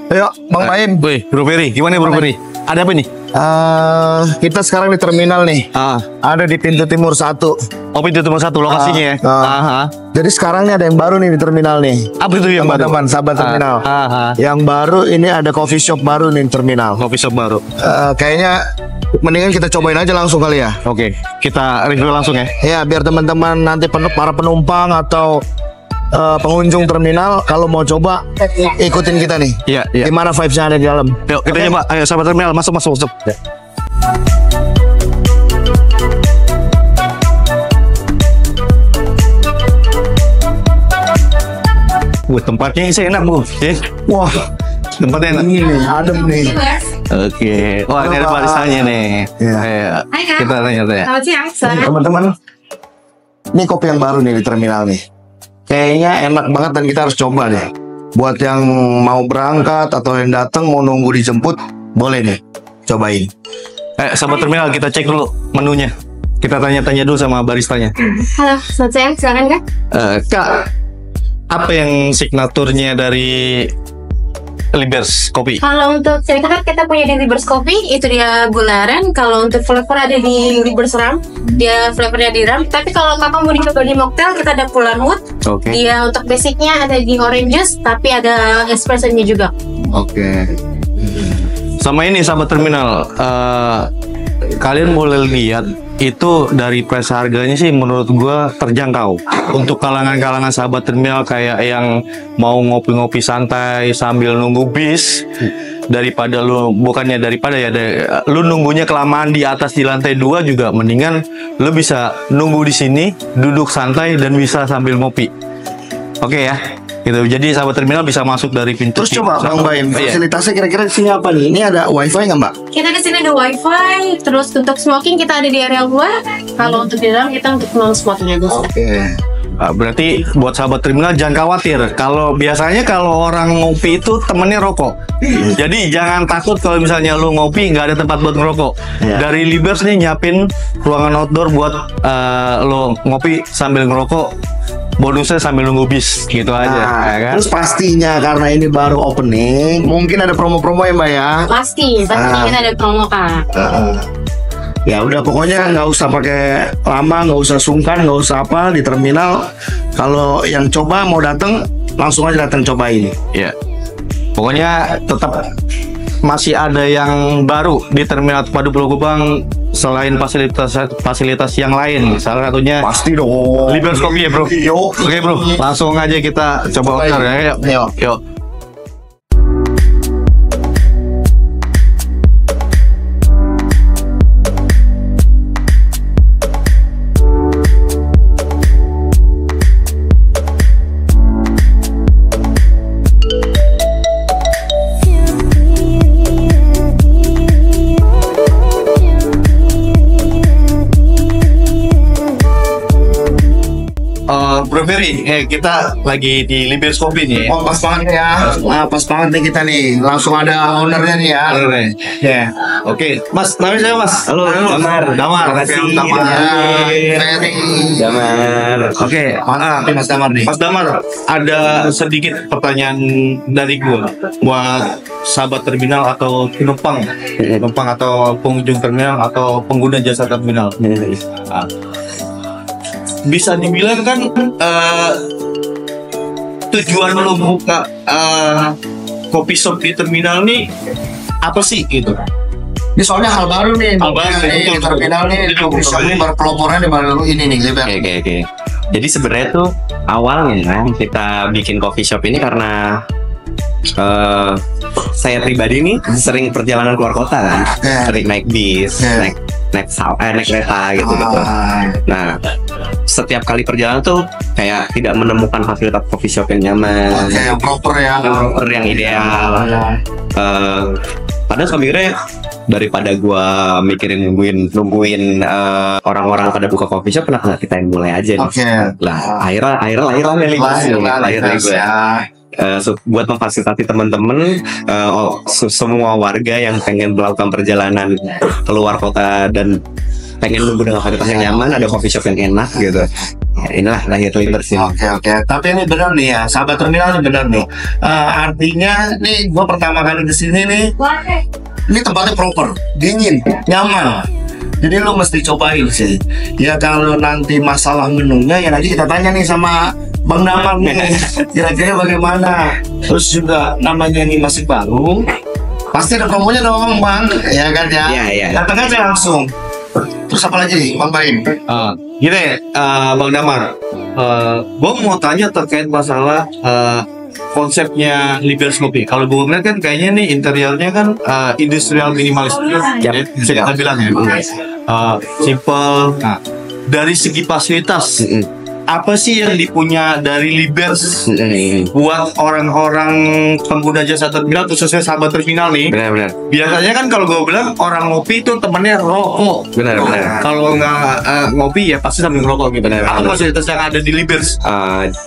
Ayo, Bang Maim. Wih, Bro Ferry, gimana Bro Ferry? Ada apa nih? Kita sekarang di terminal nih. Ada di pintu timur 1. Oh, pintu timur 1 lokasinya ya. Jadi sekarang nih ada yang baru nih di terminal nih. Apa itu yang baru? Teman-teman, sahabat terminal. Yang baru ini ada coffee shop baru nih di terminal. Coffee shop baru. Kayaknya mendingan kita cobain aja langsung kali ya. Oke, kita review langsung ya. Ya, biar teman-teman nanti para penumpang atau pengunjung terminal kalau mau coba ikutin kita nih. Iya, iya. Gimana vibes-nya ada di dalam? Yuk, kita coba. Ayo sahabat terminal, masuk. Ya. Tempatnya sih enak Bu. Wah, Tempatnya enak. ini nih, adem nih. Oke. Wah, ini ada barisannya nih. Iya. Ayo, Hai, Kak. kita tanya-tanya. Selamat siang. Teman-teman, ini kopi yang baru nih di terminal nih. Kayaknya enak banget dan kita harus coba nih. Buat yang mau berangkat atau yang datang mau nunggu dijemput, boleh nih, cobain. Sahabat terminal, kita cek dulu menunya. Kita tanya-tanya dulu sama baristanya. Halo, selamat siang. Silakan, Kak. Kak, apa yang signaturnya dari Libers Kopi? Kalau untuk cerita kita punya di Libers Coffee, itu dia gula aren. Kalau untuk flavor ada di Libers Rum, dia flavornya di rum. Tapi kalau kakak mau dicoba di mocktail, kita ada Pulan Wood. Oke. Dia untuk basicnya ada di orange juice, tapi ada espressonya juga. Oke. Sama ini sahabat terminal, kalian boleh lihat itu dari price harganya sih menurut gua terjangkau untuk kalangan-kalangan sahabat terminal kayak yang mau ngopi-ngopi santai sambil nunggu bis. Daripada lu lu nunggunya kelamaan di atas di lantai 2 juga mendingan lu bisa nunggu di sini, duduk santai dan bisa sambil ngopi. Oke ya. Gitu. Jadi sahabat terminal bisa masuk dari pintu. Terus coba Bang Baim, fasilitasnya kira-kira di sini apa nih? Ini ada wifi nggak Mbak? Kita di sini ada wifi. Terus untuk smoking kita ada di area luar. Kalau untuk di dalam kita untuk non smoking aja. Oke. Berarti buat sahabat terminal jangan khawatir. Kalau biasanya kalau orang ngopi itu temennya rokok. Jadi jangan takut kalau misalnya lu ngopi nggak ada tempat buat ngerokok. Dari Libers nih nyiapin ruangan outdoor buat lo ngopi sambil ngerokok. Bonusnya sambil nunggu bis gitu aja. Ya kan? Terus pastinya karena ini baru opening, mungkin ada promo-promo ya Mbak ya? Pasti kita ada promo, Kak. Ya udah pokoknya nggak usah pakai lama, nggak usah sungkan, nggak usah apa di terminal. Kalau yang coba mau datang langsung aja datang cobain. Ya. Pokoknya tetap masih ada yang baru di terminal Terpadu Pulau Gebang selain fasilitas yang lain. Salah satunya Pasti dong. Libers Coffee ya bro. Oke bro, langsung aja kita coba order ya. Yuk. Bro Ferry, kita lagi di Libers Coffee nih. Oh pas banget ya, pas banget nih kita nih. Langsung ada ownernya nih ya. Ya. Oke, Mas, namanya siapa Mas? Halo, Damar. Makasih. Damar. Oke, Mas Damar nih. Mas Damar, ada sedikit pertanyaan dari gua buat sahabat terminal atau penumpang atau pengunjung terminal atau pengguna jasa terminal. Bisa dibilang kan tujuan lo buka kopi shop di terminal nih apa sih gitu? Ini soalnya hal baru nih. Hal baru nih di terminal nih. Kopi shop ini baru peloporan di baru ini nih. Oke. Jadi sebenarnya tuh awalnya kita bikin coffee shop ini karena saya pribadi nih sering perjalanan keluar kota kan, sering naik bis, naik kereta gitu. Nah, setiap kali perjalanan tuh kayak tidak menemukan fasilitas coffee shop yang nyaman, yang proper ya, yang ideal. Padahal sebenarnya daripada gua mikirin nungguin orang-orang pada buka coffee shop, kenapa nggak kita yang mulai aja nih? Lah akhirnya gue buat memfasilitasi teman-teman semua warga yang pengen melakukan perjalanan keluar kota dan pengen nunggu dengan fasilitas yang nyaman, ada coffee shop yang enak gitu. Ya, inilah lahir Libers ini. Oke. Tapi ini benar nih ya, sahabat terminal ini benar nih. Artinya nih gue pertama kali kesini nih, ini tempatnya proper, dingin, nyaman. Jadi lu mesti cobain sih. Ya kalau nanti masalah menunya ya nanti kita tanya nih sama Bang Damar nih, kira-kira bagaimana. Terus juga namanya ini masih baru, pasti ada promonya dong Bang, ya kan ya. Iya. Datang aja langsung. Terus apa lagi Bang Baim? Gini, Bang Damar, gue mau tanya terkait masalah konsepnya Libers Kopi. Kalau gue ngeliat kan kayaknya nih interiornya kan industrial minimalis, ya, bisa kita bilang ya, simple. Nah, dari segi fasilitas, apa sih yang dipunya dari Libers buat orang-orang pengguna jasa terminal, khususnya sahabat terminal nih? Benar. Biasanya kan kalau gue bilang orang ngopi itu temennya rokok. Benar. Kalau nggak ngopi ya pasti sambil ngerokok gitu. Apa fasilitas yang ada di Libers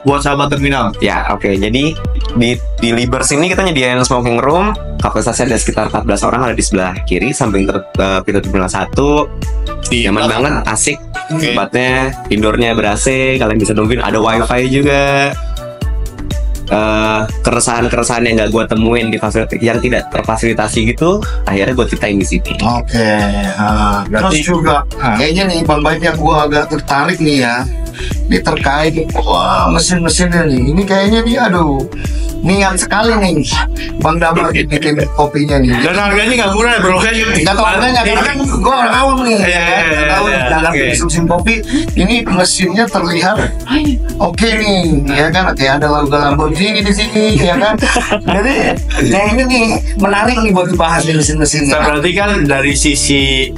buat sahabat terminal? Ya, oke. Jadi di Libers ini kita nyediain smoking room. Kapasitasnya ada sekitar 14 orang, ada di sebelah kiri samping pintu terminal 1. Nyaman banget, asik. Tempatnya indoornya ber-AC, kalian bisa nungguin, ada wifi juga. Keresahan-keresahan yang gak gue temuin di fasilitas yang tidak terfasilitasi gitu, akhirnya gue ceritain di sini. Oke. Terus juga kayaknya nih Bang Baim yang gue agak tertarik nih ya, ini terkait mesin-mesinnya nih. Ini kayaknya nih aduh, niat sekali nih Bang Damar bikin kopinya nih. Dan harganya nggak murah bro, Nggak tahu harganya karena kan gue orang awam nih. Tahu dalam mesin kopi ini mesinnya terlihat oke nih, ya kan? Kayak ada logo Lamborghini di sini, ya kan? Jadi kayaknya nih menarik nih buat dibahas di mesin-mesinnya. Berarti kan dari sisi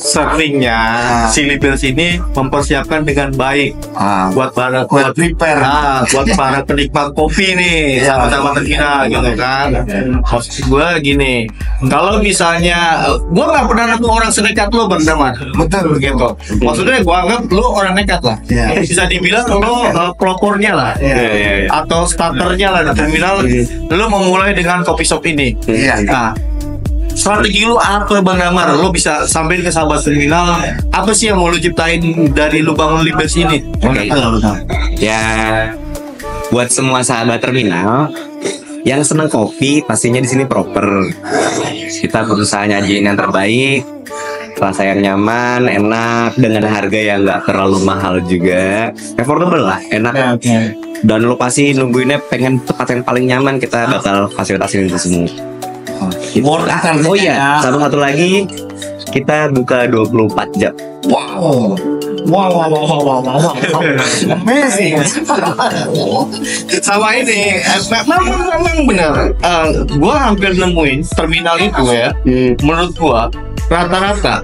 servingnya, si Libers ini mempersiapkan dengan baik buat para buat para penikmat kopi nih. Sama-sama terkira gitu kan. Maksud gue gini, kalau misalnya gue nggak pernah nemu orang senekat lo Bang Damar, Betul gitu. Maksudnya gue anggap lo orang nekat lah. Bisa dibilang lo pelopornya lah, atau starternya lah di terminal. Lo memulai dengan kopi shop ini. Nah, strategi lu apa Bang Damar? Lo bisa sampein ke sahabat terminal, apa sih yang mau lo ciptain dari lu bangun Libers ini? Ya, buat semua sahabat terminal yang seneng kopi, pastinya di sini proper. Kita berusaha nyajiin yang terbaik, rasa yang nyaman, enak, dengan harga yang nggak terlalu mahal juga, affordable lah, enak. Dan lo pasti nungguinnya pengen tempat yang paling nyaman, kita bakal fasilitasin itu semua. Oh iya, satu lagi, kita buka 24 jam. Wow. Amazing. Sama ini, memang benar. Gua hampir nemuin terminal itu ya. Menurut gua rata-rata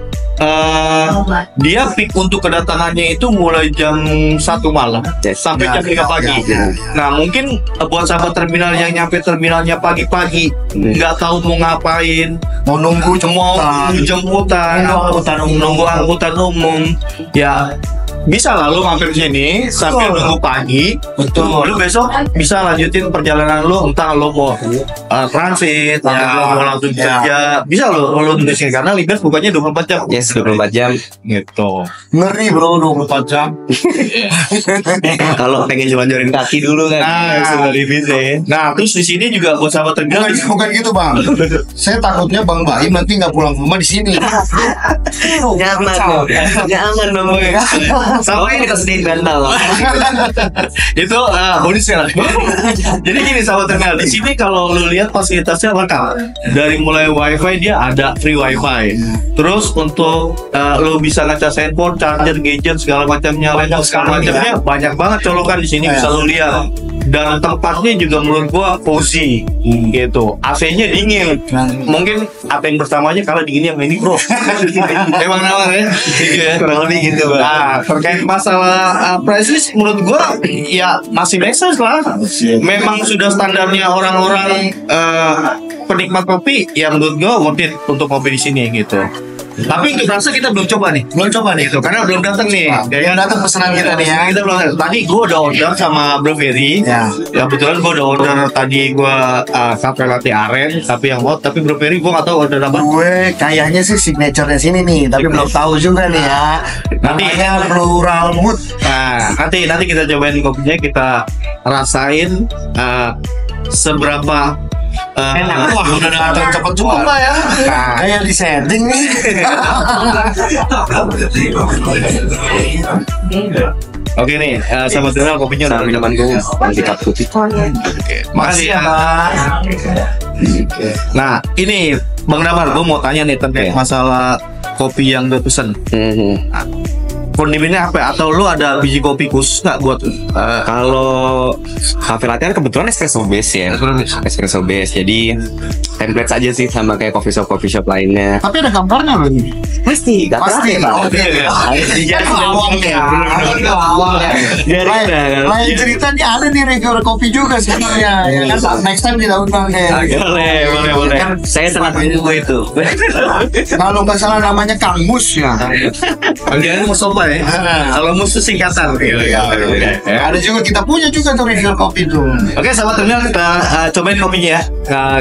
dia peak untuk kedatangannya itu mulai jam 1 malam sampai jam 3 pagi. Nah mungkin buat sahabat terminal yang nyampe terminalnya pagi-pagi, nggak tahu mau ngapain, Mau nunggu jemputan, nunggu angkutan umum, ya bisa lah lu mampir sini sambil nunggu pagi. Betul. Lu besok bisa lanjutin perjalanan lu, entah lu mau transit, atau lu mau langsung kerja, bisa lu di sini karena Libers bukannya 24 jam. Yes, 24 jam. Gitu. Ngeri bro 24 jam. Kalau pengen jalan-jalan kaki dulu kan, sudah bisa. Nah, terus di sini juga buat sahabat terminal. Bukan gitu Bang. Saya takutnya Bang Baim nanti nggak pulang ke rumah di sini. Nyaman Bang Boy. Sampai kita sediain bantal. Itu bonusnya lah. Jadi gini sahabat terminal, di sini kalau lu lihat fasilitasnya lengkap. Dari mulai wifi dia ada free wifi. Terus untuk lu bisa ngecas handphone, charger, gadget segala macamnya, laptop segala macamnya banyak banget colokan di sini bisa lu lihat. Dan tempatnya juga menurut gua cozy gitu. AC-nya dingin. Mungkin apa yang bersamanya kalau dinginnya yang ini bro. Emang namanya kurang lebih gitu Bang. Nah, terkait masalah price list menurut gua ya masih biasa lah. Memang sudah standarnya orang-orang penikmat kopi ya menurut gua worth it untuk kopi di sini gitu. Tapi untuk rasa kita belum coba nih. Belum coba nih itu karena belum datang nih. Yang datang pesanan kita nih ya. Kita belum. Tadi gue udah order sama Bro Ferry. Ya. Ya kebetulan gue udah order tadi gue cafe latte aren tapi yang hot. Tapi Bro Ferry gue nggak tahu order apa. Gue kayaknya sih signature-nya sini nih, tapi belum tahu juga nih ya. Namanya Plural Mood. Nah, nanti kita cobain kopinya, kita rasain seberapa enak. Wah, udah datang cepet juga ya. Kayak di setting nih. Oke nih, sahabat Donal kopinya udah minuman gue nanti cup putih. Oke, makasih ya. Nah, ini Bang Damar, gue mau tanya nih tentang masalah kopi yang gue pesen. Kondimennya apa? Atau lu ada biji kopi khusus nggak buat? Kalau cafe latte kan kebetulan espresso base ya. Espresso base. Jadi template saja sih sama kayak coffee shop lainnya. Tapi ada gambarnya loh ini. Pasti. Pasti. Lain cerita nih ada nih reviewer kopi juga sebenarnya. Next time kita undang deh. Boleh. Saya sangat menunggu itu. Kalau nggak salah namanya Kang Mus ya. Panggilannya Mustafa ya. Kalau musuh singkatan. Ada juga kita punya juga tuh reviewer kopi tuh. Oke, sahabat terminal kita cobain kopinya ya.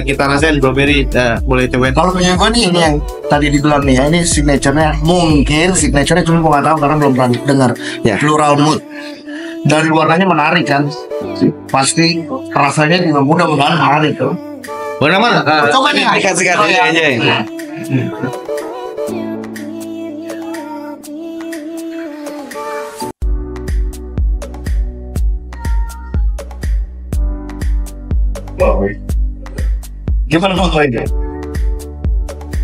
Kita rasain Bro Ferry, boleh cobain. Kalau punya gue nih ini yang tadi dibilang nih ya, ini signaturenya mungkin signaturenya cuma gue nggak tahu karena belum pernah dengar. Ya. Plural Mood. Dari warnanya menarik kan. Pasti rasanya juga mudah-mudahan menarik tuh. Bang Damar, Coba nih. Sikat aja. Gimana Bang Koy?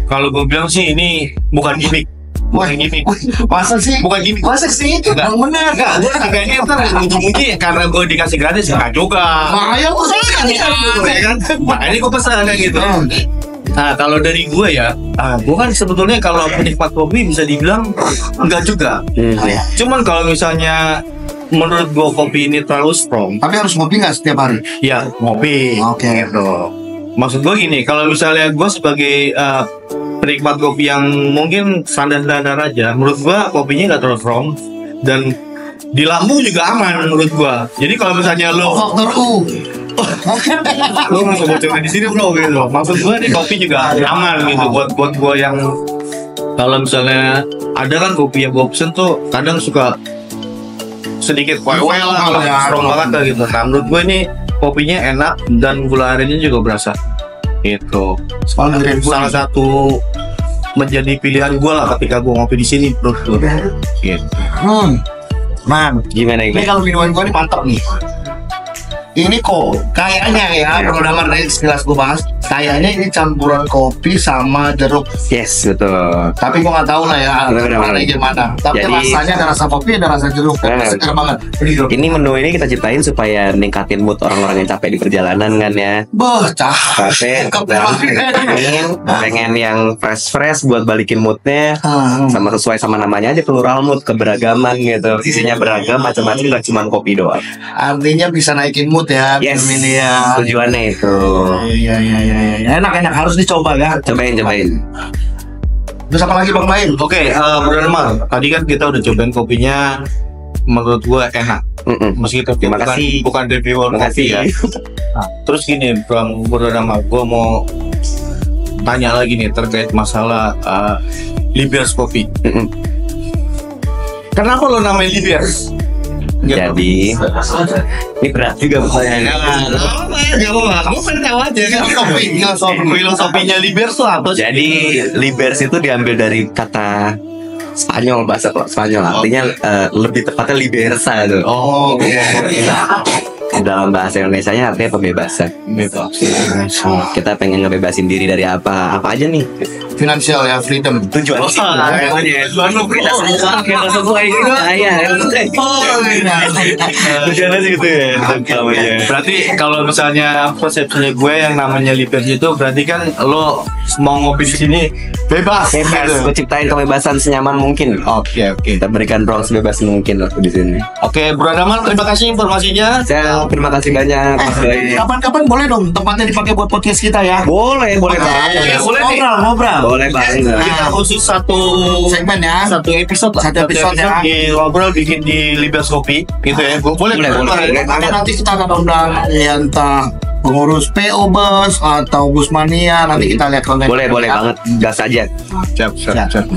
kalau gue bilang sih ini bukan gimmick. Bukan gimmick. Masa sih? Bukan gimmick. Masa sih itu? Enggak. Bener. Enggak, gue kayaknya ntar ujung-ujungnya karena gue dikasih gratis enggak juga. Makanya gue Ya kan? Makanya gue pesan kayak gitu. Nah, kalau dari gue ya, gue kan sebetulnya kalau penikmat kopi bisa dibilang enggak juga. Cuman kalau misalnya menurut gue kopi ini terlalu strong, Tapi harus ngopi nggak setiap hari? ya ngopi. Oke. Gitu. Maksud gue gini, kalau misalnya gue sebagai penikmat kopi yang mungkin standar-standar aja, menurut gue kopinya nggak terlalu strong dan di lambung juga aman menurut gue. Jadi kalau misalnya lo Faktor U. lo mau coba di sini bro gitu, maksud gue nih kopi juga aman gitu buat gue yang kalau misalnya ada kan kopi yang gue pesen tuh kadang suka sedikit well lah, strong banget lah gitu. Nah menurut gue ini kopinya enak dan gula arennya juga berasa gitu. Salah satu menjadi pilihan gue lah ketika gue ngopi di sini bro. Gitu. Man, Gimana ini ini? kalau minuman gue ini mantap nih. Ini kok kayaknya ya, kalau Damar dari sekilas gue bahas, kayaknya ini campuran kopi sama jeruk. Yes, betul. Tapi gue nggak tahu lah ya, Benar-benar. gimana. Tapi Jadi- rasanya ada rasa kopi, ada rasa jeruk, Benar. segar banget. Ini menu ini kita ciptain supaya ningkatin mood orang-orang yang capek di perjalanan kan ya. Bocah. Capek, pengen yang fresh buat balikin moodnya. Sama sesuai sama namanya aja plural mood, keberagaman gitu. Isinya beragam, macam-macam, gak cuma kopi doang. Artinya bisa naikin mood ya, Yes, minum ini ya. tujuannya itu. Iya. Enak harus dicoba ya. Cobain. Terus apa lagi Bang Baim? Oke, Bro Damar, tadi kan kita udah cobain kopinya, menurut gue enak. Meskipun Terima kasih. bukan reviewer Makasih kopi ya. Nah, terus gini, Bro Damar, gue mau tanya lagi nih terkait masalah Libers Coffee. Kenapa lo namain Libers? Jadi ini berat juga pertanyaannya. Gak apa-apa, kamu kan tahu aja kan filosofinya Libers tuh apa sih? Jadi libers itu diambil dari kata Spanyol, bahasa Spanyol, artinya lebih tepatnya libersa tuh. Oh, Dalam bahasa Indonesianya artinya pembebasan. Kita pengen ngebebasin diri dari apa aja nih. Finansial ya, freedom. Tujuan tujuannya sih gitu ya. Berarti kalau misalnya persepsinya gue yang namanya Libers itu berarti kan lo mau ngopi di sini bebas. Gue ciptain kebebasan senyaman mungkin. Oke. Kita berikan ruang sebebas mungkin waktu di sini. Oke, Bro Damar, terima kasih informasinya. Saya terima kasih banyak Mas Bayu. Kapan-kapan boleh dong tempatnya dipakai buat podcast kita ya. Boleh banget. Boleh nih. Ngobrol. Boleh banget. Kita khusus satu segmen ya. satu episode lah. Satu episode ya. di ngobrol bikin di Libas Kopi gitu ya. Boleh. Nanti kita akan undang ya entah pengurus PO Bus atau Bus Mania, nanti kita lihat konten. Boleh banget. Gas aja. Siap.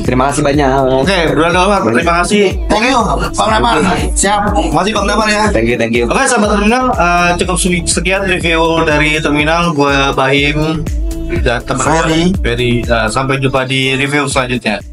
Terima kasih banyak. Oke, Bro Damar, terima kasih. Thank you, Bang Damar. Siap. Masih Bang Damar ya. Thank you. Oke, sahabat terminal, cukup sekian review dari terminal. Gue Bahim dan teman Ferry. Ferry. Sampai jumpa di review selanjutnya.